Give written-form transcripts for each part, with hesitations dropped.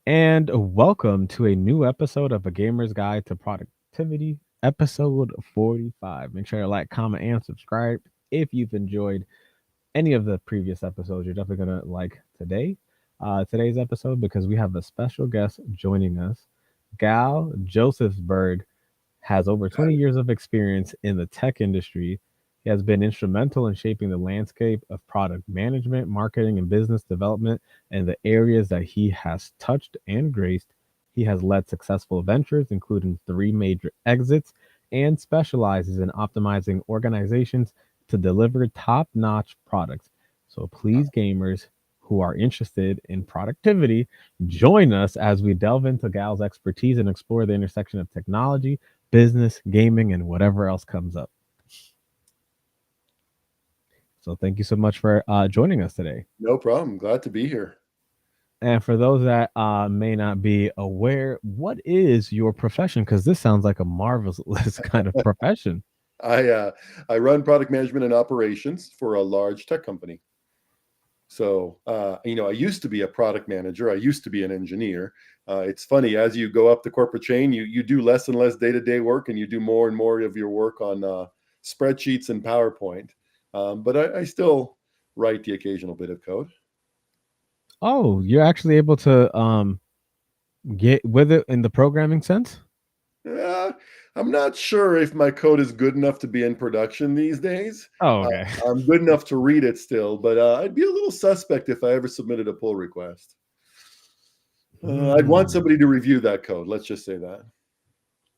And welcome to a new episode of A Gamer's Guide to Productivity, episode 45. Make sure to like, comment, and subscribe. If you've enjoyed any of the previous episodes, you're definitely going to like today's episode, because we have a special guest joining us. Gal Josefsberg has over 20 years of experience in the tech industry. He has been instrumental in shaping the landscape of product management, marketing, and business development in the areas that he has touched and graced. He has led successful ventures, including three major exits, and specializes in optimizing organizations to deliver top notch products. So please, gamers who are interested in productivity, join us as we delve into Gal's expertise and explore the intersection of technology, business, gaming, and whatever else comes up. So thank you so much for joining us today. No problem. Glad to be here. And for those that may not be aware, what is your profession? Because this sounds like a marvelous kind of profession. I uh, I run product management and operations for a large tech company. I used to be a product manager. I used to be an engineer. It's funny, as you go up the corporate chain, you do less and less day to day work, and you do more and more of your work on spreadsheets and PowerPoint. But I still write the occasional bit of code. Oh, you're actually able to get with it in the programming sense? Uh, I'm not sure if my code is good enough to be in production these days. Oh, Uh, okay. I'm good enough to read it still, but I'd be a little suspect if I ever submitted a pull request. I'd want Hmm. somebody to review that code. Let's just say that.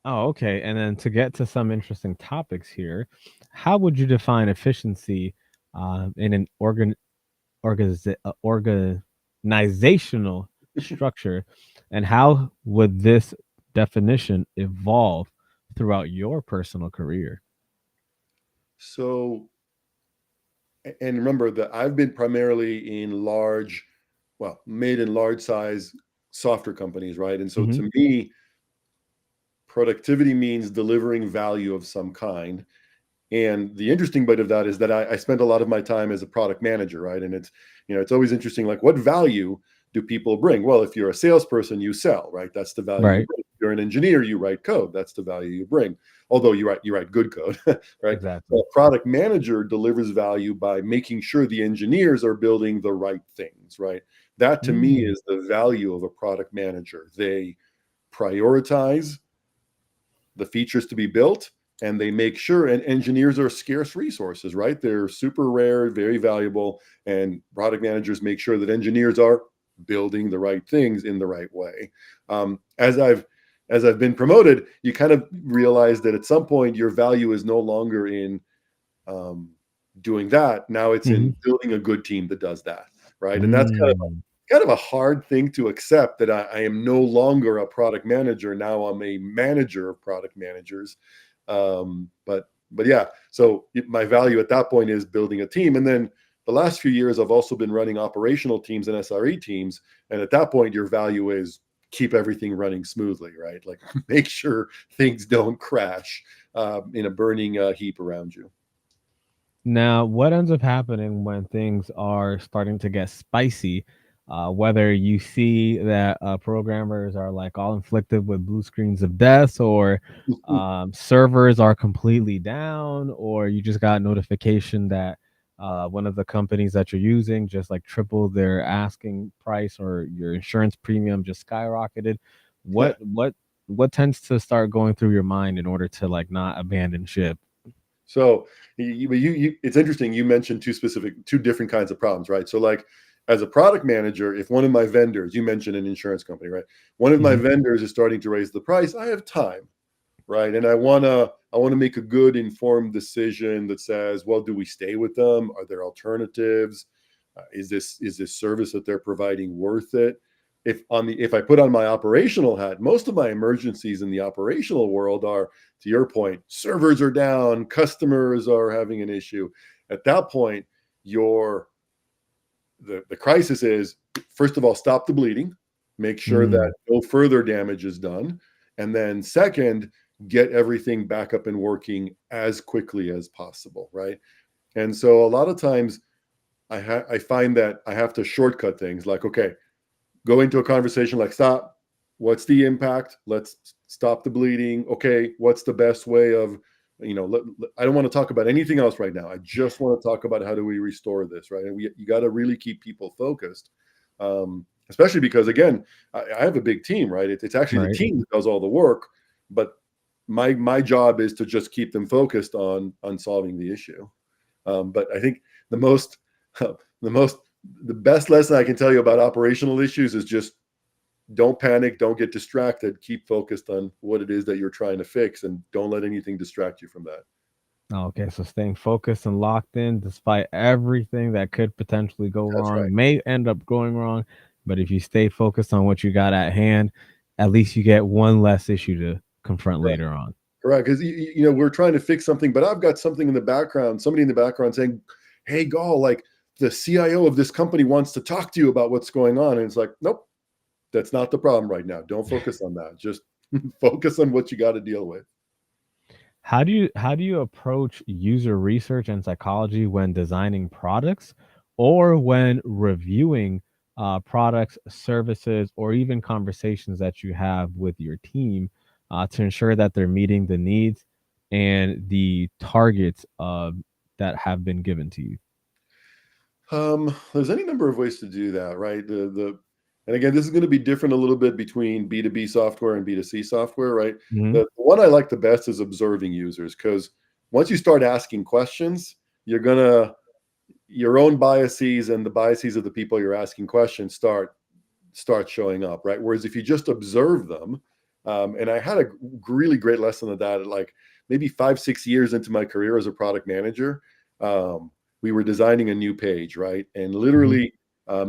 Oh, okay. And then to get to some interesting topics here, how would you define efficiency in an organizational structure, and how would this definition evolve throughout your personal career? So, and remember that I've been primarily in mid and large size software companies, right? And so Hmm. to me, productivity means delivering value of some kind. And the interesting bit of that is that I spent a lot of my time as a product manager, right? And it's always interesting, like, what value do people bring? Well, if you're a salesperson, you sell, right? That's the value you Right. bring. If you're an engineer, you write code. That's the value you bring. Although you write good code, right? A Exactly. product manager delivers value by making sure the engineers are building the right things, right? That to me Mm. is the value of a product manager. They prioritize the features to be built, and they make sure, and engineers are scarce resources, right? They're super rare, very valuable, and product managers make sure that engineers are building the right things in the right way. Um, as i've as i've been promoted, you kind of realize that at some point your value is no longer in um, doing that. Now it's Hmm. in building a good team that does that, right? And that's Mm. kind of a hard thing to accept, that I am no longer a product manager. Now I'm a manager of product managers. But yeah, so my value at that point is building a team. And then the last few years, I've also been running operational teams and SRE teams. And at that point, your value is keep everything running smoothly, right? Like make sure things don't crash in a burning heap around you. Now, what ends up happening when things are starting to get spicy? Whether you see that programmers are like all inflicted with blue screens of death, or servers are completely down, or you just got notification that one of the companies that you're using just like tripled their asking price, or your insurance premium just skyrocketed. What tends to start going through your mind in order to like not abandon ship? So it's interesting. You mentioned two different kinds of problems, right? So like as a product manager, if one of my vendors, you mentioned an insurance company, right? One of my Hmm. vendors is starting to raise the price. I have time, right? And I wanna make a good informed decision that says, well, do we stay with them? Are there alternatives? Is this service that they're providing worth it? If I put on my operational hat, most of my emergencies in the operational world are, to your point, servers are down, customers are having an issue. At that point, your the crisis is, first of all, stop the bleeding, make sure that Mm. no further damage is done, and then second, get everything back up and working as quickly as possible, right? And so a lot of times I find that I have to shortcut things, like, okay, go into a conversation like, stop, what's the impact? Let's stop the bleeding. Okay, what's the best way of, I don't want to talk about anything else right now. I just want to talk about how do we restore this, right? And you got to really keep people focused, especially because, again, I have a big team, right? It's actually the Right. team that does all the work, but my job is to just keep them focused on solving the issue. But I think the most the most the best lesson I can tell you about operational issues is just don't panic, don't get distracted, keep focused on what it is that you're trying to fix, and don't let anything distract you from that. Okay, so staying focused and locked in despite everything that could potentially go That's right. wrong, may end up going wrong, but if you stay focused on what you got at hand, at least you get one less issue to confront Correct. later on. Correct. Because we're trying to fix something, but I've got something in the background, somebody in the background saying, "Hey, Gal, like the CIO of this company wants to talk to you about what's going on," and it's like, nope, that's not the problem right now. Don't focus on that. Just focus on what you got to deal with. How do you approach user research and psychology when designing products or when reviewing products, services, or even conversations that you have with your team to ensure that they're meeting the needs and the targets that have been given to you? There's any number of ways to do that, right? And again, this is going to be different a little bit between B2B software and B2C software, right? Hmm. The one I like the best is observing users, because once you start asking questions, you're gonna your own biases and the biases of the people you're asking questions start showing up, right? Whereas if you just observe them, and I had a really great lesson of that at like maybe 5-6 years into my career as a product manager. We were designing a new page, right? And Hmm. literally, I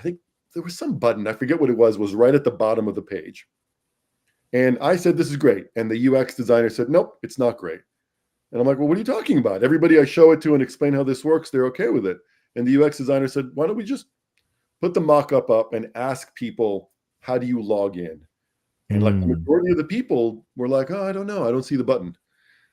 think there was some button, I forget what it was right at the bottom of the page. And I said, "This is great." And the UX designer said, "Nope, it's not great." And I'm like, "Well, what are you talking about? Everybody I show it to and explain how this works, they're okay with it." And the UX designer said, "Why don't we just put the mock-up up and ask people, how do you log in?" And like the Mm. majority of the people were like, "Oh, I don't know. I don't see the button."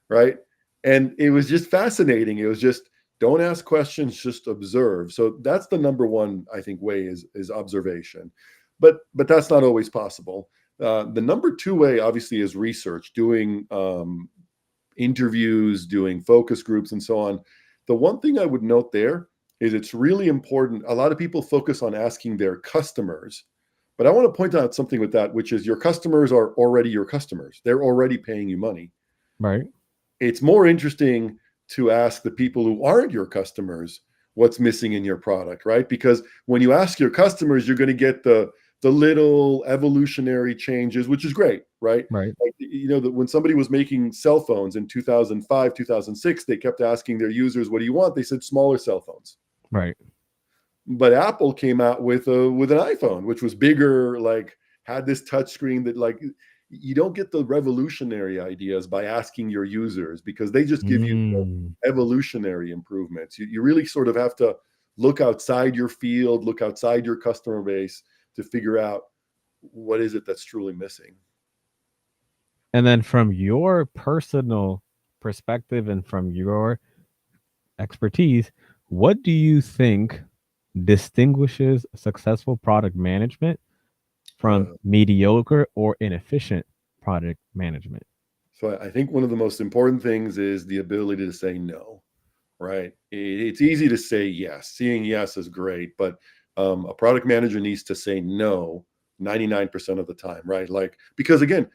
Right. And it was just fascinating. It was just, don't ask questions, just observe. So that's the number one, I think, way is observation. But that's not always possible. The number two way, obviously, is research, doing interviews, doing focus groups, and so on. The one thing I would note there is it's really important. A lot of people focus on asking their customers, but I want to point out something with that, which is your customers are already your customers. They're already paying you money. Right. It's more interesting to ask the people who aren't your customers what's missing in your product, right? Because when you ask your customers, you're going to get the little evolutionary changes, which is great, right? Right. Like, that when somebody was making cell phones in 2005, 2006, they kept asking their users, "What do you want?" They said smaller cell phones. Right. But Apple came out with an iPhone, which was bigger, like had this touch screen that, like, you don't get the revolutionary ideas by asking your users, because they just give you the Mm. evolutionary improvements. You really sort of have to look outside your field, look outside your customer base to figure out what is it that's truly missing. And then from your personal perspective and from your expertise, what do you think distinguishes successful product management from Uh, mediocre or inefficient product management? so I think one of the most important things is the ability to say no, right? It's easy to say yes. Seeing yes is great, but a product manager needs to say no 99% of the time, right? Like, because again,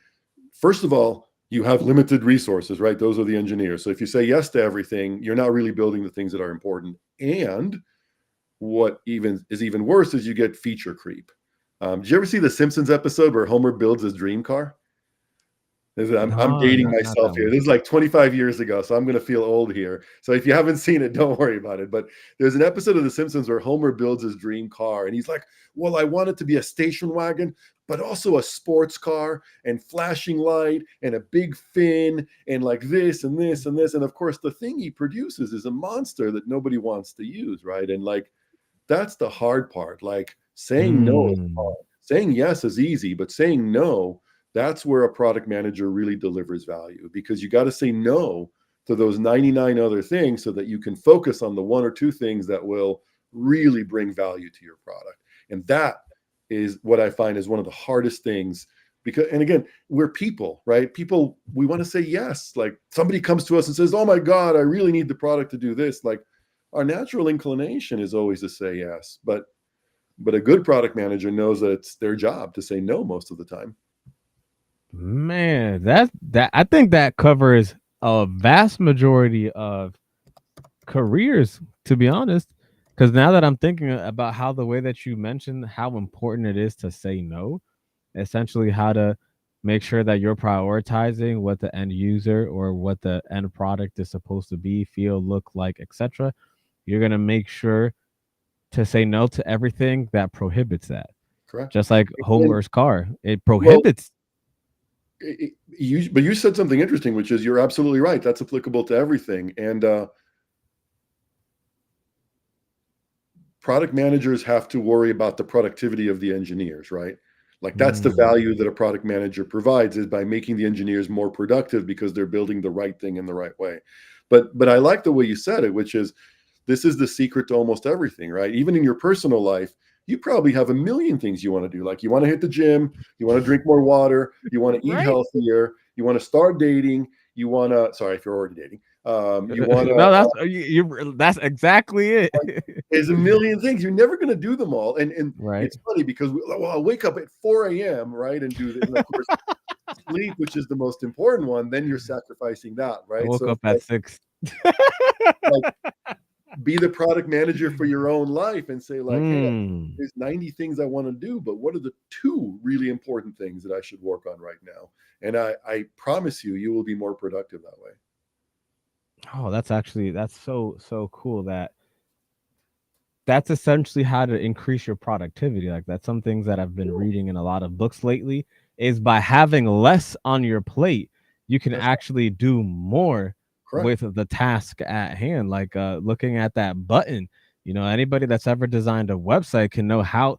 first of all, you have limited resources, right? Those are the engineers. So if you say yes to everything, you're not really building the things that are important. And what even worse is you get feature creep. Did you ever see the Simpsons episode where Homer builds his dream car? I'm No, dating not myself that here. one. This is like 25 years ago, so I'm going to feel old here. So if you haven't seen it, don't worry about it. But there's an episode of The Simpsons where Homer builds his dream car, and he's like, "Well, I want it to be a station wagon, but also a sports car and flashing light and a big fin and like this and this and this." And of course, the thing he produces is a monster that nobody wants to use, right? And like, that's the hard part. Like, saying no is Mm. hard. Saying yes is easy, but saying no, that's where a product manager really delivers value, because you got to say no to those 99 other things so that you can focus on the one or two things that will really bring value to your product. And that is what I find is one of the hardest things. Because, and again, we're people, right? People, we want to say yes. Like somebody comes to us and says, oh my God, I really need the product to do this. Like our natural inclination is always to say yes. But a good product manager knows that it's their job to say no most of the time. Man, that I think that covers a vast majority of careers, to be honest. Because now that I'm thinking about how the way that you mentioned how important it is to say no, essentially how to make sure that you're prioritizing what the end user or what the end product is supposed to be, feel, look like, etc. You're gonna make sure to say no to everything that prohibits that. Correct. Just like And, Homer's car, it well, prohibits. but you said something interesting, which is you're absolutely right. That's applicable to everything. And product managers have to worry about the productivity of the engineers, right? Like that's the Mm, value that a product manager provides, is by making the engineers more productive because they're building the right thing in the right way. But I like the way you said it, which is this is the secret to almost everything, right? Even in your personal life, you probably have a million things you want to do. Like you want to hit the gym, you want to drink more water, you want to eat right? healthier, you want to start dating, you want to, sorry if you're already dating, you want to, No, that's exactly it. there's a million things. You're never going to do them all. And Right. it's funny because well, I'll wake up at 4 a.m., right? And do this. And of course, sleep, which is the most important one, then you're sacrificing that, I right? woke So up it's at 6. like be the product manager for your own life and say, like, hey, Mm. there's 90 things I want to do, but what are the two really important things that I should work on right now? And I promise you, you will be more productive that way. Oh, that's so cool that that's essentially how to increase your productivity. Like that's some things that I've been Yeah, reading in a lot of books lately is by having less on your plate, you can that's actually do more correct. with the task at hand. Like looking at that button, anybody that's ever designed a website can know how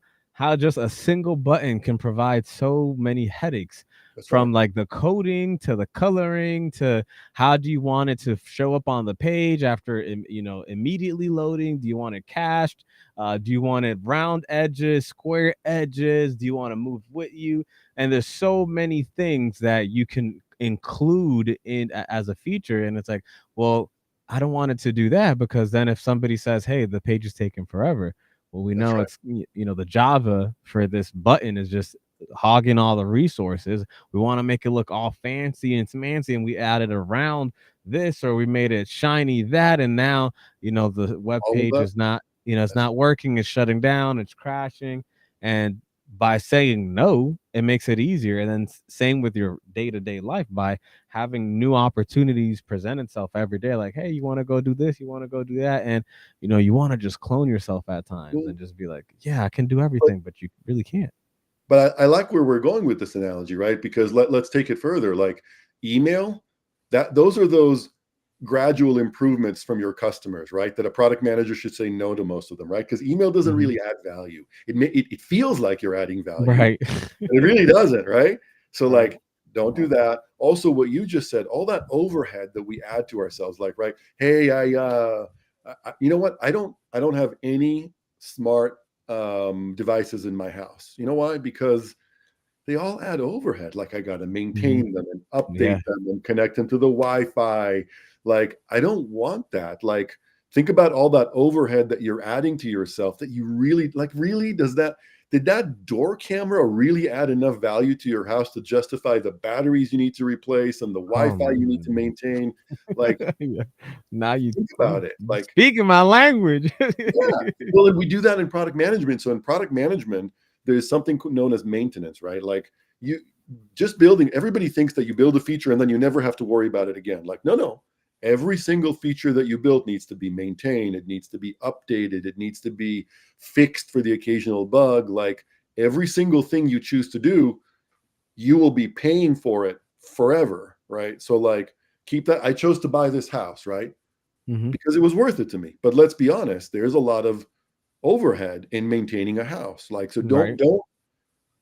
just a single button can provide so many headaches, That's right. from like the coding to the coloring to how do you want it to show up on the page after immediately loading. Do you want it cached? Do you want it round edges, square edges? Do you want to move with you? And there's so many things that you can include in as a feature, and it's like, well, I don't want it to do that, because then if somebody says, hey, the page is taking forever, well, we That's know right. it's the Java for this button is just hogging all the resources. We want to make it look all fancy and smancy, and we added around this, or we made it shiny that, and now the web All of page that. is not it's That's not working, it's shutting down, it's crashing. And by saying no, it makes it easier. And then same with your day-to-day life, by having new opportunities present itself every day, like, hey, you want to go do this, you want to go do that, and you want to just clone yourself at times cool. and just be like, yeah, I can do But everything, but you really can't. but I like where we're going with this analogy, right? Because let's take it further. Like email, that those are those gradual improvements from your customers, right? That a product manager should say no to most of them, right? Because email doesn't Mhm. really add value. It feels like you're adding value, Right. but it really doesn't, right? So Right. like, don't do that. Also, what you just said, all that overhead that we add to ourselves, like, right? Hey, you know what? I don't have any smart devices in my house. You know why? Because they all add overhead. Like I got to Mhm. maintain them and Yeah. update them and connect them to the Wi-Fi. Like I don't want that. Like think about all that overhead that you're adding to yourself that you really like. Really, did that door camera really add enough value to your house to justify the batteries you need to replace and the Wi-Fi you need to Um, maintain? Like yeah. Now think you about it. Like speaking my language. yeah. Well, and we do that in product management. So in product management, there's something known as maintenance, right? Like you just building, everybody thinks that you build a feature and then you never have to worry about it again. Like, no, no. Every single feature that you built needs to be maintained. It needs to be updated. It needs to be fixed for the occasional bug. Like every single thing you choose to do, you will be paying for it forever, right? So like keep that. I chose to buy this house, right? Mhm. Because it was worth it to me. But let's be honest, there's a lot of overhead in maintaining a house. Like, so Right. don't,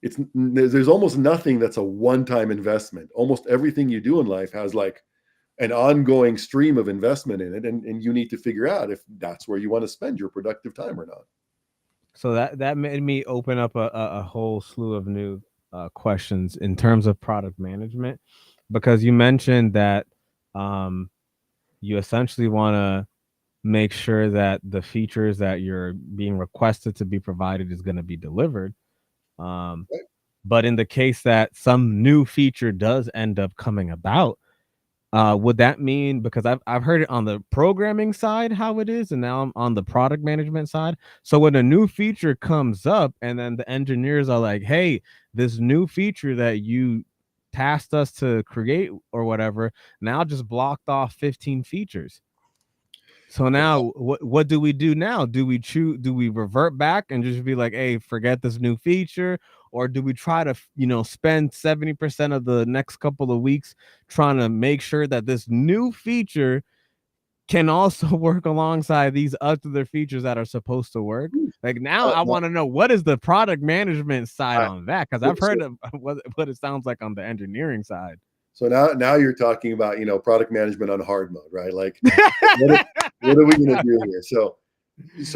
it's, there's almost nothing that's a one-time investment. Almost everything you do in life has like an ongoing stream of investment in it. And you need to figure out if that's where you want to spend your productive time or not. So that made me open up a whole slew of new questions in terms of product management, because you mentioned that um, you essentially want to make sure that the features that you're being requested to be provided is going to be delivered. Um, Right? but in the case that some new feature does end up coming about, would that mean, because I've heard it on the programming side how it is, and now I'm on the product management side. So when a new feature comes up, and then the engineers are like, "Hey, this new feature that you tasked us to create or whatever, now just blocked off 15 features." So now what do we do now? Do we choose, do we revert back and just be like, "Hey, forget this new feature," or do we try to, spend 70% of the next couple of weeks trying to make sure that this new feature can also work alongside these other features that are supposed to work? Like, now I No, want to know, what is the product management side I, on that, cuz so, I've so heard of what it sounds like on the engineering side. so now you're talking about, product management on hard mode, right? Like, what are, what are we going to do here? So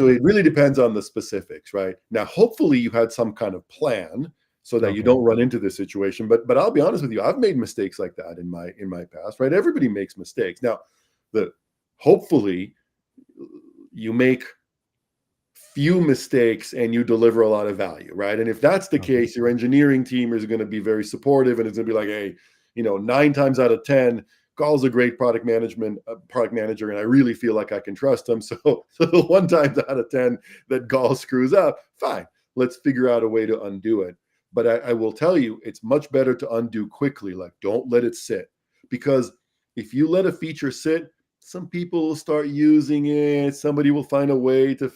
it really depends on the specifics, right? Now, hopefully you had some kind of plan so that you Okay. don't run into this situation. But I'll be honest with you, I've made mistakes like that in my past, right? Everybody makes mistakes. Now, the hopefully you make few mistakes and you deliver a lot of value, right? And if that's the Okay. case, your engineering team is going to be very supportive, and it's going to be like, hey, 9 times out of 10, Gal's a great product manager, and I really feel like I can trust him. So the 1 times out of 10 that Gal screws up, fine, let's figure out a way to undo it. But I will tell you, it's much better to undo quickly. Like, don't let it sit, because if you let a feature sit, some people will start using it. Somebody will find a way to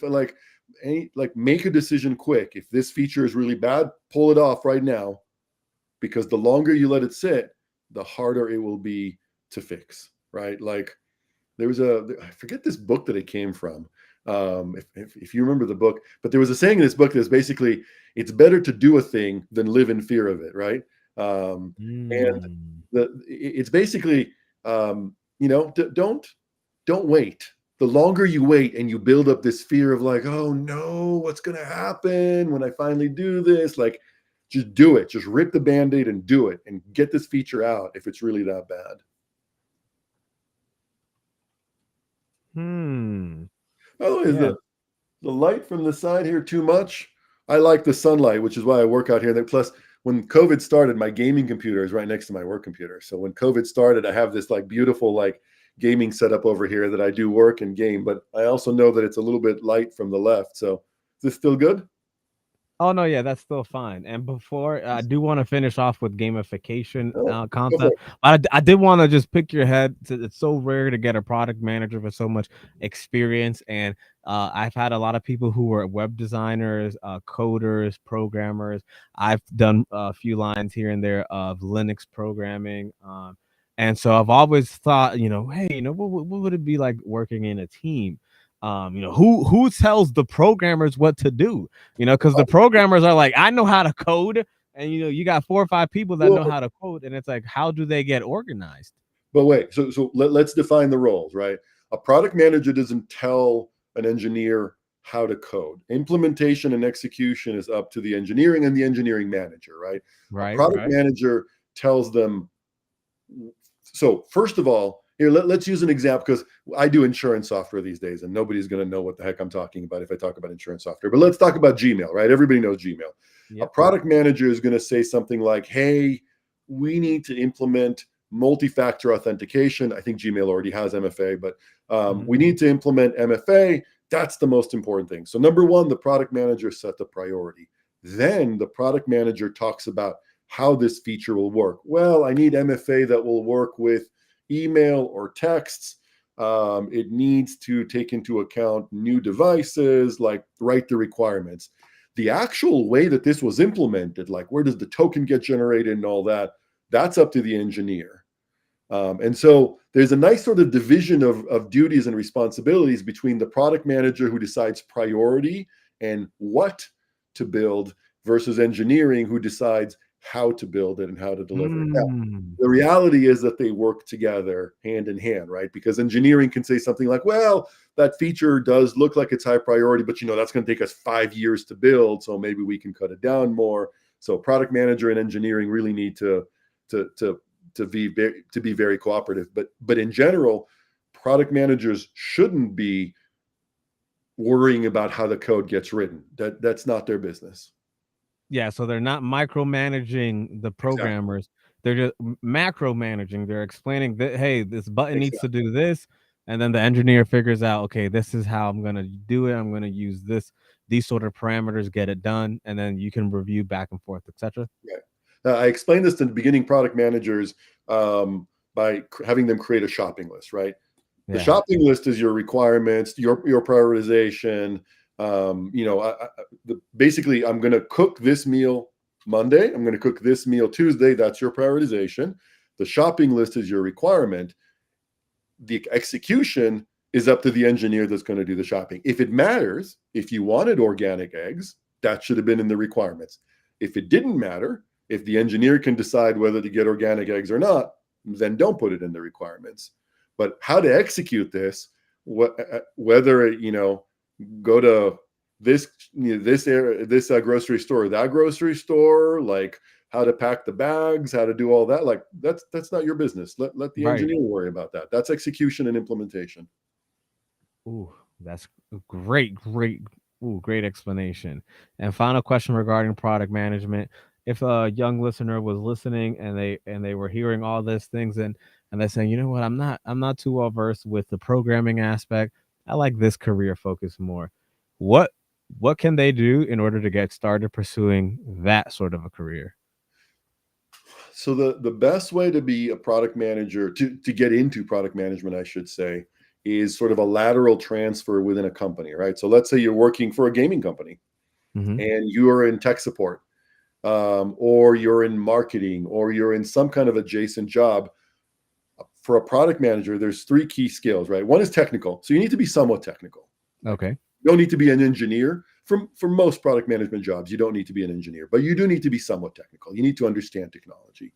make a decision quick. If this feature is really bad, pull it off right now, because the longer you let it sit, the harder it will be to fix, right? Like, I forget this book that it came from. If you remember the book, but there was a saying in this book that's basically, it's better to do a thing than live in fear of it, right? And Mm. it's basically, don't wait. The longer you wait and you build up this fear of like, oh no, what's going to happen when I finally do this? Like, just do it. Just rip the band-aid and do it and get this feature out if it's really that bad. Hmm. By the way, is Yeah. the light from the side here too much? I like the sunlight, which is why I work out here. Plus, when COVID started, my gaming computer is right next to my work computer. So when COVID started, I have this like beautiful like gaming setup over here that I do work and game. But I also know that it's a little bit light from the left. So is this still good? Oh no, yeah, that's still fine. And before, I do want to finish off with gamification Oh, go for content. it. But I did want to just pick your head. It's so rare to get a product manager with so much experience, and I've had a lot of people who were web designers, coders, programmers. I've done a few lines here and there of Linux programming, and so I've always thought, hey, what would it be like working in a team? Who tells the programmers what to do? Because the programmers are like, I know how to code, and you got 4 or 5 people that know Well, how to code, and it's like, how do they get organized? but wait, so let's define the roles, right? A product manager doesn't tell an engineer how to code. Implementation and execution is up to the engineering and the engineering manager, right? A Right, product right. manager tells them. So first of all, here let's use an example, because I do insurance software these days, and nobody's going to know what the heck I'm talking about if I talk about insurance software. But let's talk about Gmail, right? Everybody knows Gmail. A Yep. product manager is going to say something like, "Hey, we need to implement multi-factor authentication." I think Gmail already has MFA, but we Mhm. need to implement MFA. That's the most important thing. So number one, the product manager set the priority. Then the product manager talks about how this feature will work. Well, I need MFA that will work with email or texts. It needs to take into account new devices, like write the requirements. The actual way that this was implemented, like where does the token get generated and all that, that's up to the engineer. And so there's a nice sort of division of duties and responsibilities between the product manager, who decides priority and what to build, versus engineering, who decides how to build it and how to deliver it. Now, Mm. the reality is that they work together hand in hand, right? Because engineering can say something like, well, that feature does look like it's high priority, but that's going to take us 5 years to build, so maybe we can cut it down more. So product manager and engineering really need to to to be very cooperative. But in general, product managers shouldn't be worrying about how the code gets written. That's not their business. Yeah, so they're not micromanaging the Exactly. programmers. They're just macro managing. They're explaining that, hey, this button needs to Exactly. do this, and then the engineer figures out, okay, this is how I'm gonna do it. I'm gonna use these sort of parameters, get it done, and then you can review back and forth, etc. Yeah. I explained this to the beginning product managers by having them create a shopping list, right? The Yeah. shopping list is your requirements, your prioritization. Basically, I'm going to cook this meal Monday. I'm going to cook this meal Tuesday. That's your prioritization. The shopping list is your requirement. The execution is up to the engineer that's going to do the shopping. If it matters, if you wanted organic eggs, that should have been in the requirements. If it didn't matter, if the engineer can decide whether to get organic eggs or not, then don't put it in the requirements. But how to execute this, whether go to this grocery store, that grocery store, like how to pack the bags, how to do all that, like that's not your business. Let the Right. engineer worry about that. That's execution and implementation. Ooh, that's great. Ooh, great explanation. And final question regarding product management. If a young listener was listening and they were hearing all these things and they're saying, you know what, I'm not too well versed with the programming aspect. I like this career focus more. What what can they do in order to get started pursuing that sort of a career? So the best way to be a product manager, to get into product management, I should say, is sort of a lateral transfer within a company, right? So let's say you're working for a gaming company Hmm. and you are in tech support, or you're in marketing, or you're in some kind of adjacent job. For a product manager, there's three key skills, right? One is technical. So you need to be somewhat technical. Like, Okay. you don't need to be an engineer. For most product management jobs, you don't need to be an engineer, but you do need to be somewhat technical. You need to understand technology.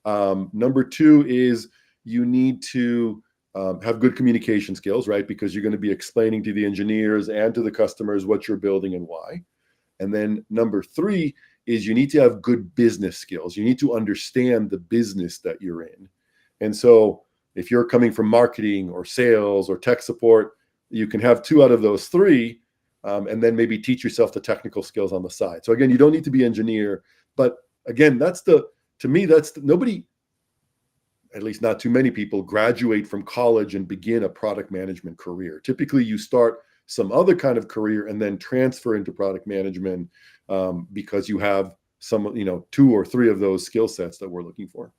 Number two is you need to have good communication skills, right? Because you're going to be explaining to the engineers and to the customers what you're building and why. And then number three is you need to have good business skills. You need to understand the business that you're in. And so if you're coming from marketing or sales or tech support, you can have two out of those three, and then maybe teach yourself the technical skills on the side. So again, you don't need to be engineer, but again, to me, nobody, at least not too many people, graduate from college and begin a product management career. Typically, you start some other kind of career and then transfer into product management, because you have some, two or three of those skill sets that we're looking for.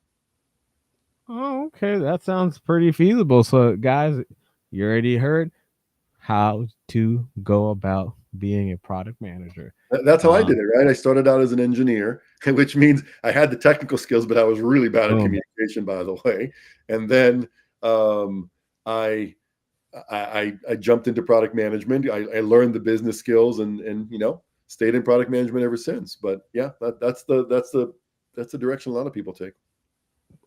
Oh, okay. That sounds pretty feasible. So guys, you already heard how to go about being a product manager. That's how I did Um, it, right? I started out as an engineer, which means I had the technical skills, but I was really bad at Boom. communication, by the way. And then um, I, I jumped into product management. I learned the business skills and stayed in product management ever since. But yeah, that's the direction a lot of people take.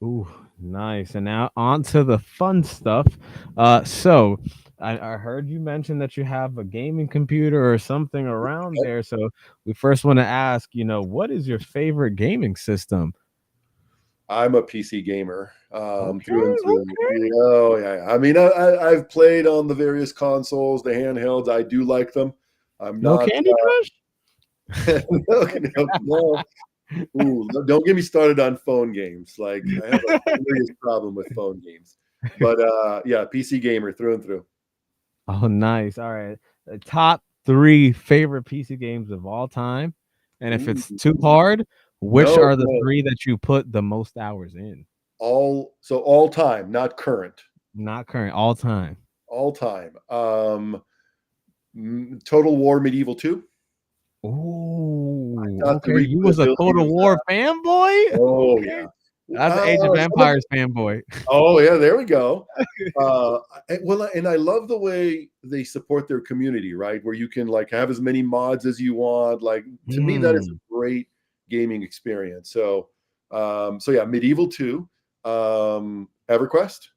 Ooh, nice. And now on to the fun stuff. So I heard you mention that you have a gaming computer or something around there. So we first want to ask, what is your favorite gaming system? I'm a PC gamer, through Okay, and through. okay. Yeah, oh yeah. I mean, I've played on the various consoles, the handhelds. I do like them. I'm No not. Candy Crush? No. Ooh, don't get me started on phone games. Like I have a serious problem with phone games. But yeah, PC gamer through and through. Oh, nice. All right. The top three favorite PC games of all time. And if Ooh, it's too hard, which no, are the no, three that you put the most hours in? all time, not current. Not current, all time. All time. Total War Medieval 2. Ooh, Got the okay. You was a replayability Total of War that. fanboy? Oh Okay. yeah. That's an Age of Some of Empires fanboy. Oh yeah, there we go. Well, and I love the way they support their community, right? Where you can like have as many mods as you want. Like to me, that is Mm. a great gaming experience. So yeah, Medieval 2, EverQuest.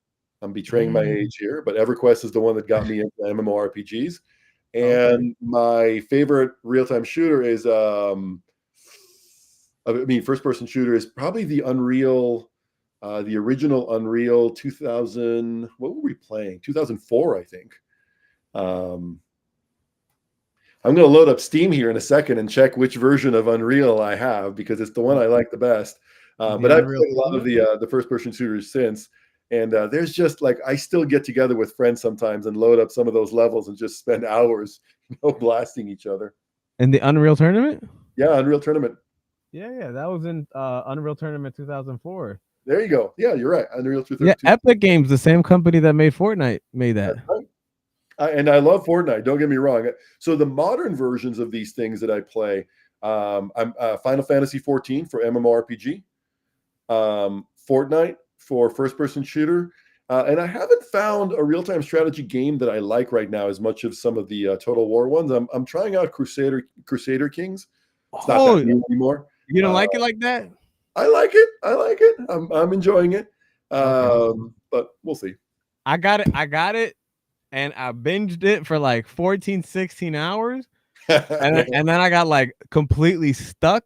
I'm betraying my Mm. age here, but EverQuest is the one that got me into MMORPGs. Okay. And my favorite real-time shooter is I mean, first-person shooter is probably the original Unreal 2000. What were we playing? 2004, I think. Um, I'm going to load up Steam here in a second and check which version of Unreal I have because it's the one I like the best. The But I've Unreal played a lot of Tournament? the first-person shooters since, and there's just like I still get together with friends sometimes and load up some of those levels and just spend hours, blasting each other. In the Unreal Tournament? Yeah, Unreal Tournament. Yeah, yeah, that was in Unreal Tournament 2004. There you go. Yeah, you're right. Unreal Yeah, 232. Epic Games, the same company that made Fortnite, made that. That's right. And I love Fortnite. Don't get me wrong. So the modern versions of these things that I play, I'm Final Fantasy 14 for MMORPG, Fortnite for first-person shooter, and I haven't found a real-time strategy game that I like right now as much as some of the Total War ones. I'm trying out Crusader Kings. It's not that Oh, new anymore. you don't like it like that? I like it. I like it. I'm enjoying it. Okay. But we'll see. I got it. I got it, and I binged it for like 14, 16 hours. And then I got like completely stuck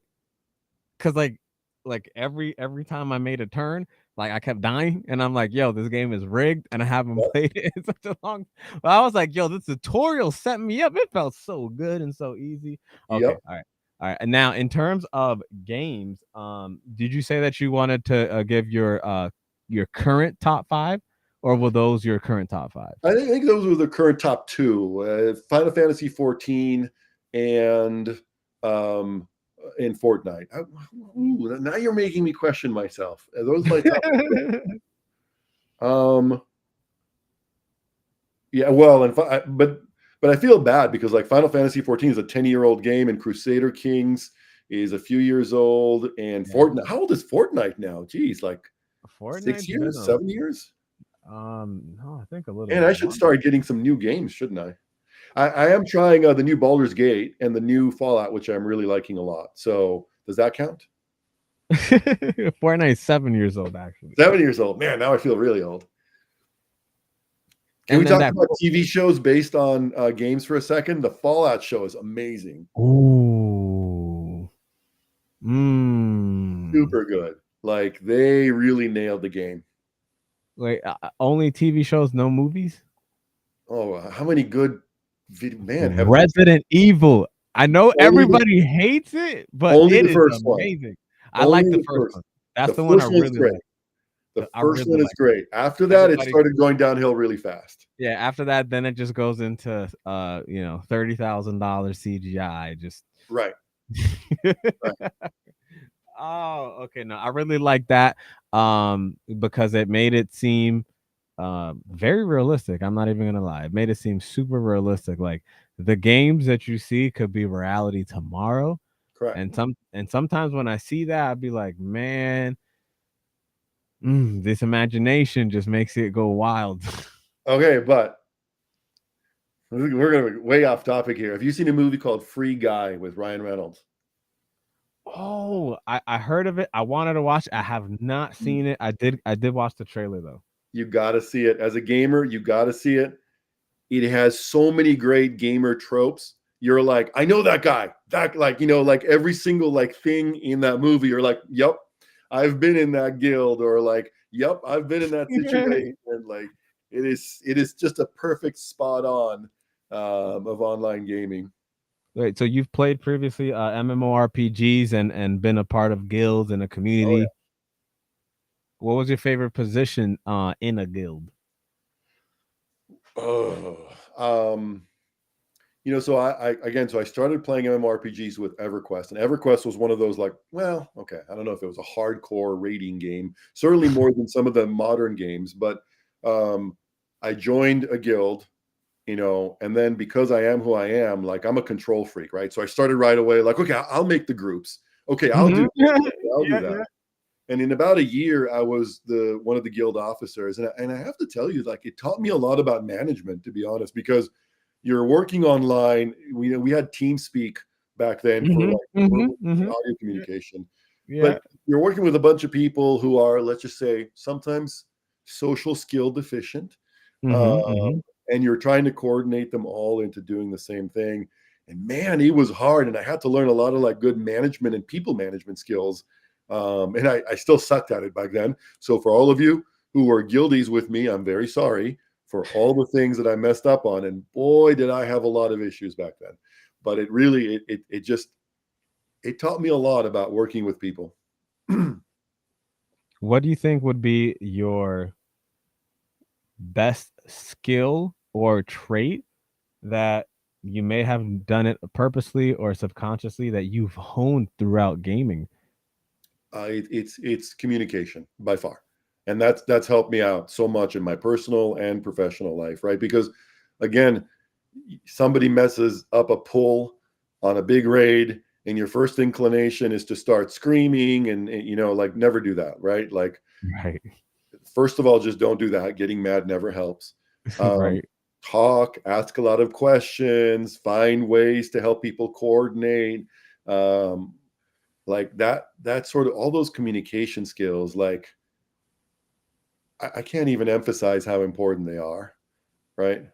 because like every time I made a turn, like I kept dying, and I'm like, yo, this game is rigged, and I haven't played it in such a long. But I was like, yo, this tutorial set me up. It felt so good and so easy. Okay, Yep. all right. All right. And now in terms of games, did you say that you wanted to give your current top five, or were those your current top five? I think those were the current top two: Final Fantasy 14 and um, in Fortnite. Now you're making me question myself. Are those my top two? Yeah, well, but I feel bad because like Final Fantasy 14 is a 10-year-old game, and Crusader Kings is a few years old, and Yeah. Fortnite. How old is Fortnite now? Geez, like six Fortnite's been years, a 7 years. no, I think a little And I should longer. start getting some new games, shouldn't I? I am trying the new Baldur's Gate and the new Fallout, which I'm really liking a lot. So does that count? Fortnite's 7 years old, actually. 7 years old. Man, now I feel really old. Can we And then talk that about TV shows based on games for a second? The Fallout show is amazing. ooh. Mm. Super good. Like they really nailed the game. Wait, only TV shows, no movies? Oh, how many good man have Resident Evil. I know only the everybody hates it, but only it the is first one. amazing. I like Only the the first first. one. That's The the one I first one's really great. like. The I first really one is like. great. After that, it Everybody, started going downhill really fast. yeah. After that, then it just goes into $30,000 CGI. Just Right. Right. oh, okay. No, I really like that because it made it seem very realistic. I'm not even gonna lie. It made it seem super realistic. Like the games that you see could be reality tomorrow. Correct. And sometimes when I see that, I'd be like, man, this imagination just makes it go wild. Okay, but we're going to way off topic here. Have you seen a movie called Free Guy with Ryan Reynolds? Oh, I heard of it. I wanted to watch. I have not seen it. I did watch the trailer though. You got to see it. As a gamer, you got to see it. It has so many great gamer tropes. You're like, I know that guy. That like, like every single like thing in that movie, you're like, yep, I've been in that guild, or like, yep, I've been in that situation. Like it is just a perfect spot on of online gaming. Wait, so you've played previously MMORPGs and been a part of guilds and a Oh community. What was your favorite position in a guild? yeah. So I started playing MMORPGs with EverQuest, and EverQuest was one of those like, well, okay, I don't know if it was a hardcore raiding game, certainly more than some of the modern games, but I joined a guild, and then because I am who I am, like I'm a control freak, right? So I started right away, like, okay, I'll make the groups. Okay, I'll do Mhm. this. Okay, I'll do Yeah, that. yeah. And in about a year, I was one of the guild officers, and I have to tell you, like, it taught me a lot about management, to be honest, because you're working online. We had TeamSpeak back then for Mhm, like mhm, verbal and mhm. audio Yeah, communication. yeah. But you're working with a bunch of people who are, let's just say, sometimes social skill deficient, Mhm, um, mhm. and you're trying to coordinate them all into doing the same thing. And man, it was hard, and I had to learn a lot of like good management and people management skills. And I still sucked at it back then. So for all of you who were guilties with me, I'm very sorry for all the things that I messed up on. And boy, did I have a lot of issues back then. But it really, it just, it taught me a lot about working with people. What do you think would be your best skill or trait that you may have done it purposely or subconsciously that you've honed throughout gaming? It's communication by far, and that's helped me out so much in my personal and professional life, right? Because again, somebody messes up a pull on a big raid, and your first inclination is to start screaming, and like never do that, right? Like Right. first of all, just don't do that. Getting mad never helps. Um, Right. Talk, ask a lot of questions, find ways to help people coordinate. Um, like that sort of all those communication skills, like I can't even emphasize how important they are, right?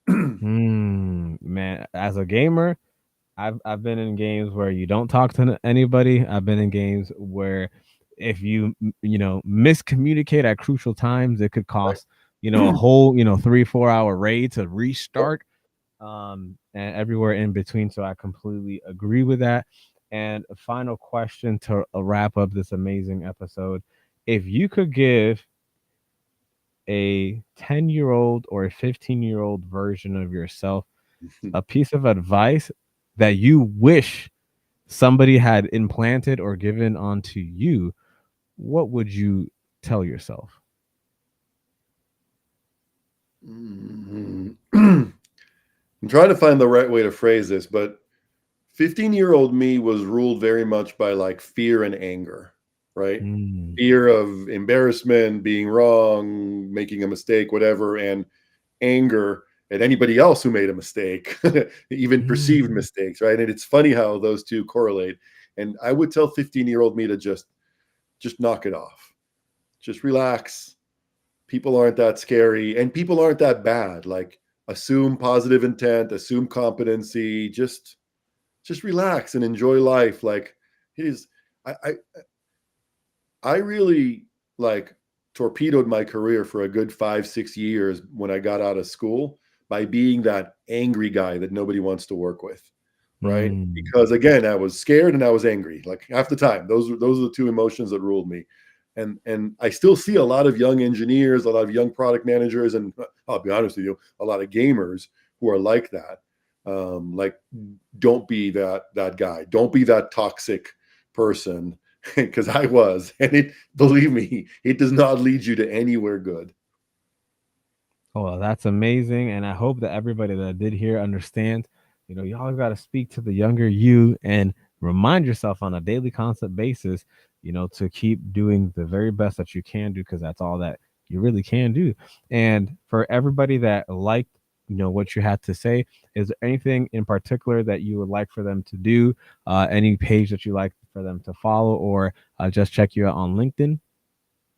Man, as a gamer, I've been in games where you don't talk to anybody. I've been in games where if you miscommunicate at crucial times, it could cost a whole 3-4 hour raid to Yep. restart. And everywhere in between. So I completely agree with that. And a final question to wrap up this amazing episode: if you could give a 10-year-old or a 15-year-old version of yourself a piece of advice that you wish somebody had implanted or given onto you, what would you tell yourself? Mhm. I'm trying to find the right way to phrase this, but 15-year-old me was ruled very much by like fear and anger, right? Mm, Fear of embarrassment, being wrong, making a mistake, whatever, and anger at anybody else who made a mistake, even perceived mm. mistakes, right? And it's funny how those two correlate. And I would tell 15-year-old me to just knock it off. Just relax. People aren't that scary and people aren't that bad. Like assume positive intent, assume competency, just relax and enjoy life. Like it is I I, I really like torpedoed my career for a good 5-6 years when I got out of school by being that angry guy that nobody wants to work with, right? Mm. Because again, I was scared and I was angry. Like half the time, those are the two emotions that ruled me. And I still see a lot of young engineers, a lot of young product managers, and I'll be honest with you, a lot of gamers who are like that. Like, don't be that guy. Don't be that toxic person because I was, and it believe me, it does not lead you to anywhere good. Oh, well, that's amazing. And I hope that everybody that did hear understands, you always got to speak to the younger you and remind yourself on a daily constant basis, to keep doing the very best that you can do, because that's all that you really can do. And for everybody that liked, what you had to say, is there anything in particular that you would like for them to do? Any page that you like for them to follow, or just check you out on LinkedIn?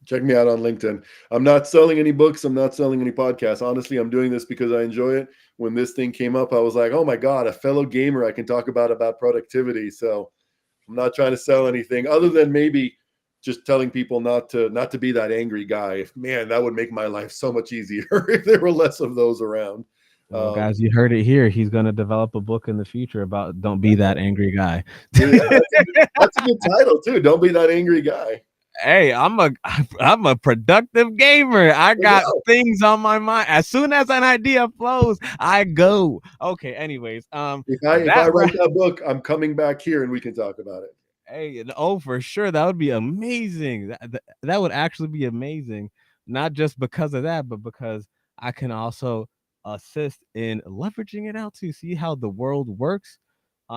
Check me out on LinkedIn. I'm not selling any books. I'm not selling any podcasts. Honestly, I'm doing this because I enjoy it. When this thing came up, I was like, oh my God, a fellow gamer I can talk about productivity. So I'm not trying to sell anything other than maybe just telling people not to be that angry guy. If man, that would make my life so much easier if there were less of those around. Well, Um, guys, you heard it here. He's going to develop a book in the future about don't be that angry guy. yeah, that's a good title too. Don't be that angry guy. Hey, I'm a productive gamer. I There you got go. things on my mind. As soon as an idea flows, I go. Okay, anyways, If I that write that book, I'm coming back here and we can talk about it. Hey, oh, for sure, that would be amazing. That would actually be amazing, not just because of that, but because I can also assist in leveraging it out to see how the world works.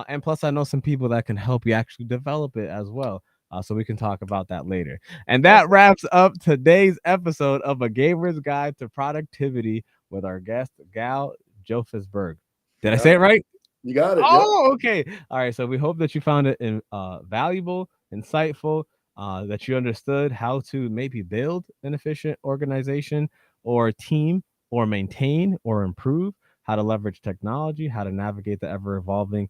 And plus, I know some people that can help you actually develop it as well. So we can talk about that later. And that Awesome. wraps up today's episode of A Gamer's Guide to Productivity with our guest, Gal Josefsberg. Did I Yeah. say it right? You got it. Yep. Oh, okay. All right. So we hope that you found it valuable, insightful, that you understood how to maybe build an efficient organization or team or maintain or improve, how to leverage technology, how to navigate the ever evolving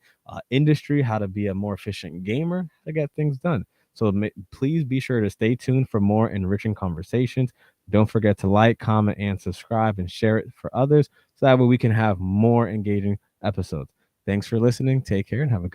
industry, how to be a more efficient gamer, to get things done. So please be sure to stay tuned for more enriching conversations. Don't forget to like, comment, and subscribe and share it for others so that way we can have more engaging episodes. Thanks for listening. Take care and have a good